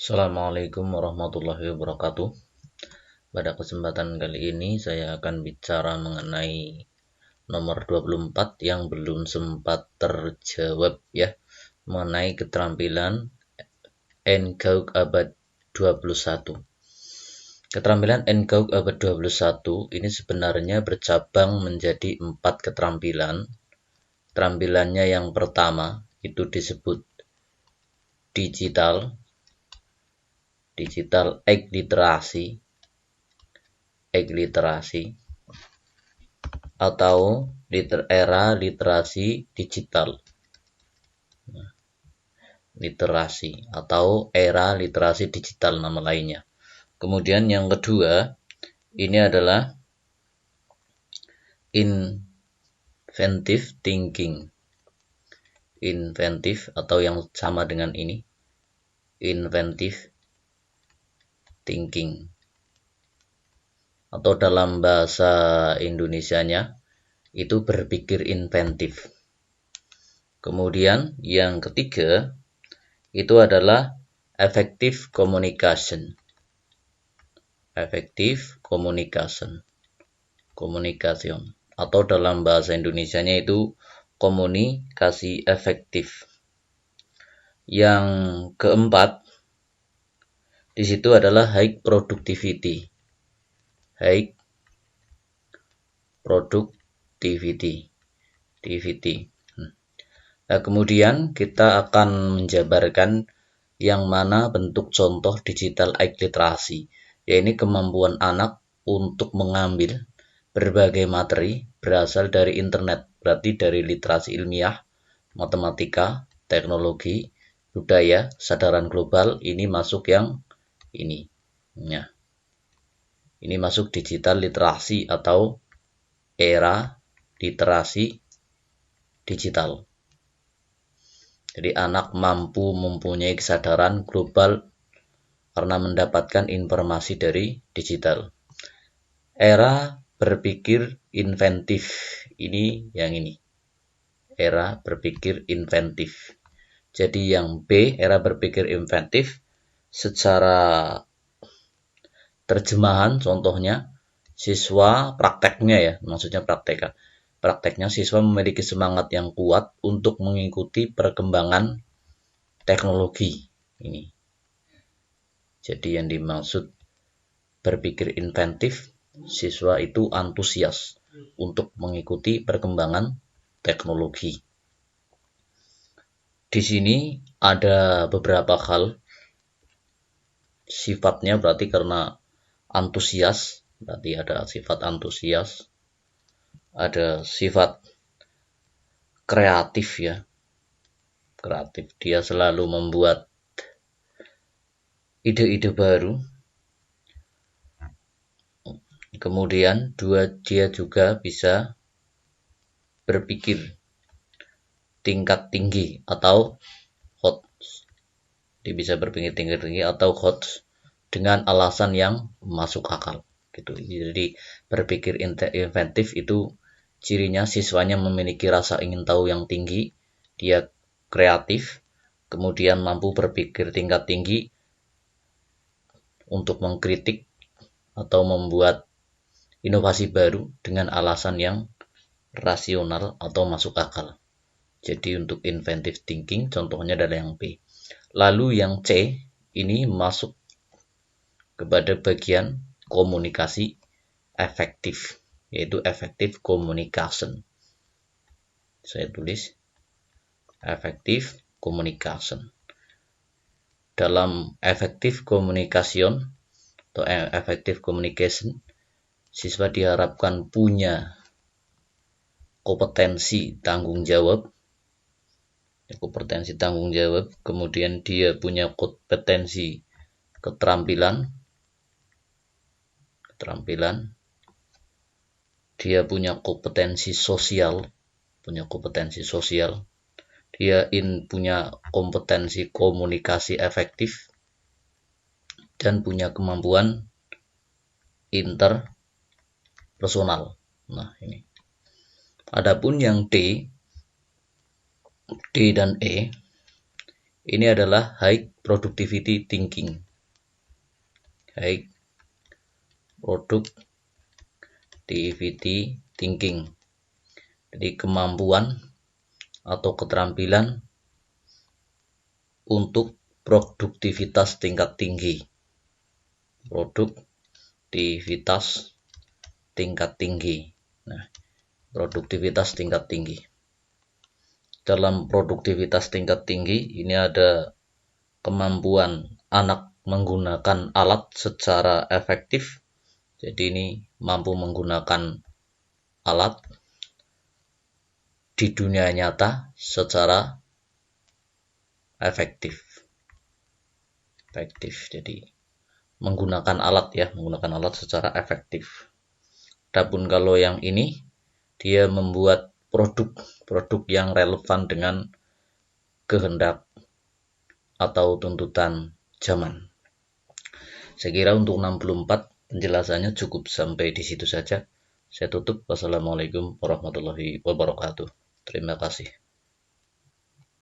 Assalamualaikum warahmatullahi wabarakatuh. Pada kesempatan kali ini saya akan bicara mengenai nomor 24 yang belum sempat terjawab ya, mengenai keterampilan NGAUK abad 21. Keterampilan NGAUK abad 21 ini sebenarnya bercabang menjadi 4 keterampilan. Keterampilannya yang pertama itu disebut digital literasi atau era literasi digital. Literasi atau era literasi digital nama lainnya. Kemudian yang kedua ini adalah inventive thinking. Inventive atau yang sama dengan ini, inventive thinking, atau dalam bahasa Indonesianya itu berpikir inventif. Kemudian yang ketiga itu adalah effective communication. Atau dalam bahasa Indonesianya itu komunikasi efektif. Yang keempat di situ adalah high productivity. Nah, kemudian kita akan menjabarkan yang mana bentuk contoh digital literasi, yaitu kemampuan anak untuk mengambil berbagai materi berasal dari internet, berarti dari literasi ilmiah, matematika, teknologi, budaya, sadaran global. Ini masuk yang ini. Nah, ini masuk digital literasi atau era literasi digital. Jadi anak mampu mempunyai kesadaran global karena mendapatkan informasi dari digital. Era berpikir inventif, ini yang ini. Era berpikir inventif. Jadi yang B, era berpikir inventif, secara terjemahan contohnya siswa prakteknya ya, maksudnya prakteknya siswa memiliki semangat yang kuat untuk mengikuti perkembangan teknologi ini. Jadi yang dimaksud berpikir inventif, siswa itu antusias untuk mengikuti perkembangan teknologi. Di sini ada beberapa hal sifatnya, berarti karena antusias, berarti ada sifat antusias, ada sifat kreatif ya. Kreatif, dia selalu membuat ide-ide baru. Kemudian dia juga bisa berpikir tingkat tinggi atau hot. Dia bisa berpikir tingkat tinggi atau hot dengan alasan yang masuk akal gitu. Jadi berpikir inventif itu cirinya siswanya memiliki rasa ingin tahu yang tinggi, dia kreatif, kemudian mampu berpikir tingkat tinggi untuk mengkritik atau membuat inovasi baru dengan alasan yang rasional atau masuk akal. Jadi untuk inventive thinking contohnya adalah yang B. Lalu yang C ini masuk kepada bagian komunikasi efektif, yaitu effective communication. Saya tulis effective communication. Dalam effective communication atau effective communication, siswa diharapkan punya kompetensi tanggung jawab, kemudian dia punya kompetensi keterampilan, dia punya kompetensi sosial, dia punya kompetensi komunikasi efektif, dan punya kemampuan interpersonal. Nah, ini. Adapun yang D dan E Ini adalah high productivity thinking. High productivity thinking. Jadi kemampuan atau keterampilan untuk produktivitas tingkat tinggi. Produktivitas tingkat tinggi. Nah, produktivitas tingkat tinggi. Dalam produktivitas tingkat tinggi ini ada kemampuan anak menggunakan alat secara efektif. Jadi ini mampu menggunakan alat di dunia nyata secara efektif. Jadi menggunakan alat secara efektif. Adapun kalau yang ini dia membuat produk yang relevan dengan kehendak atau tuntutan zaman. Saya kira untuk 64 penjelasannya cukup sampai di situ saja. Saya tutup. Wassalamualaikum warahmatullahi wabarakatuh. Terima kasih.